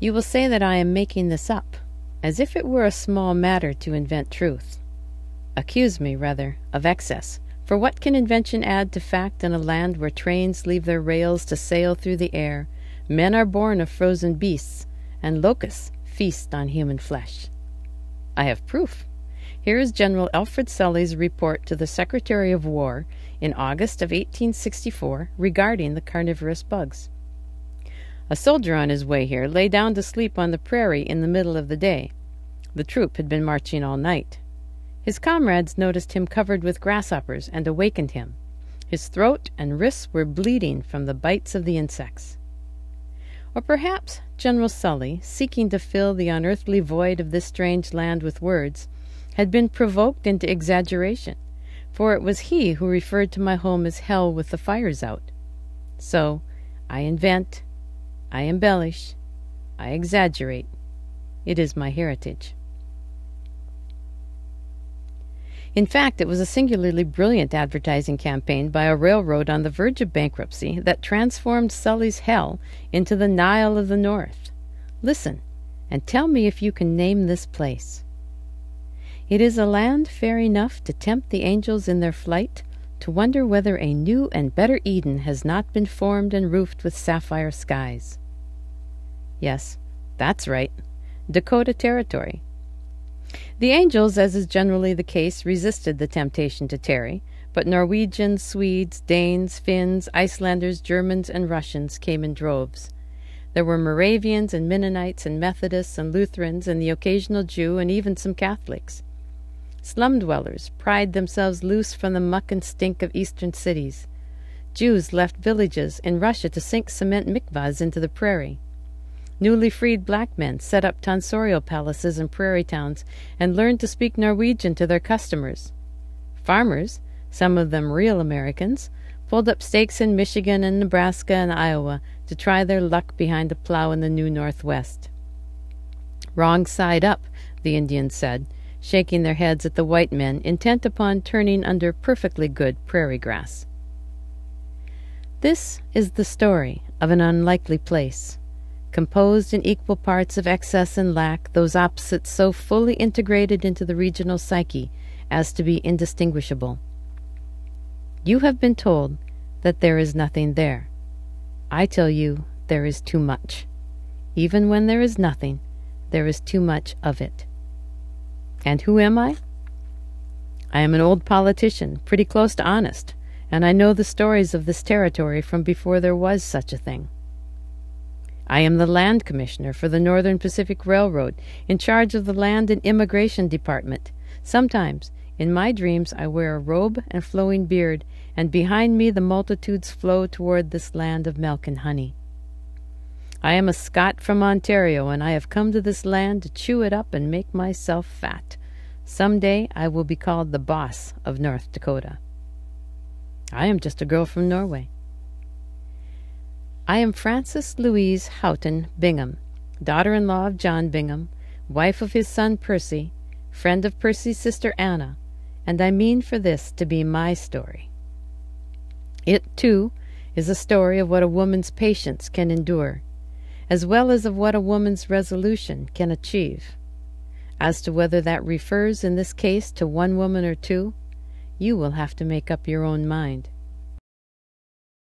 You will say that I am making this up, as if it were a small matter to invent truth. Accuse me, rather, of excess, for what can invention add to fact in a land where trains leave their rails to sail through the air, men are born of frozen beasts, and locusts feast on human flesh? I have proof. Here is General Alfred Sully's report to the Secretary of War in August of 1864 regarding the carnivorous bugs. A soldier on his way here lay down to sleep on the prairie in the middle of the day. The troop had been marching all night. His comrades noticed him covered with grasshoppers and awakened him. His throat and wrists were bleeding from the bites of the insects. Or perhaps General Sully, seeking to fill the unearthly void of this strange land with words, had been provoked into exaggeration, for it was he who referred to my home as hell with the fires out. So I invent, I embellish, I exaggerate. It is my heritage. In fact, it was a singularly brilliant advertising campaign by a railroad on the verge of bankruptcy that transformed Sully's hell into the Nile of the North. Listen, and tell me if you can name this place. It is a land fair enough to tempt the angels in their flight, to wonder whether a new and better Eden has not been formed and roofed with sapphire skies. Yes, that's right, Dakota Territory. The angels, as is generally the case, resisted the temptation to tarry, but Norwegians, Swedes, Danes, Finns, Icelanders, Germans, and Russians came in droves. There were Moravians and Mennonites and Methodists and Lutherans and the occasional Jew and even some Catholics. Slum dwellers pried themselves loose from the muck and stink of eastern cities. Jews left villages in Russia to sink cement mikvahs into the prairie. Newly freed black men set up tonsorial palaces in prairie towns and learned to speak Norwegian to their customers. Farmers, some of them real Americans, pulled up stakes in Michigan and Nebraska and Iowa to try their luck behind a plow in the new Northwest. Wrong side up, the Indians said, shaking their heads at the white men intent upon turning under perfectly good prairie grass. This is the story of an unlikely place, composed in equal parts of excess and lack, those opposites so fully integrated into the regional psyche as to be indistinguishable. You have been told that there is nothing there. I tell you there is too much. Even when there is nothing, there is too much of it. And who am I? I am an old politician, pretty close to honest, and I know the stories of this territory from before there was such a thing. I am the land commissioner for the Northern Pacific Railroad, in charge of the Land and Immigration Department. Sometimes, in my dreams, I wear a robe and flowing beard, and behind me the multitudes flow toward this land of milk and honey. I am a Scot from Ontario, and I have come to this land to chew it up and make myself fat. Some day I will be called the boss of North Dakota. I am just a girl from Norway. I am Frances Louise Houghton Bingham, daughter-in-law of John Bingham, wife of his son Percy, friend of Percy's sister Anna, and I mean for this to be my story. It, too, is a story of what a woman's patience can endure, as well as of what a woman's resolution can achieve. As to whether that refers in this case to one woman or two, you will have to make up your own mind.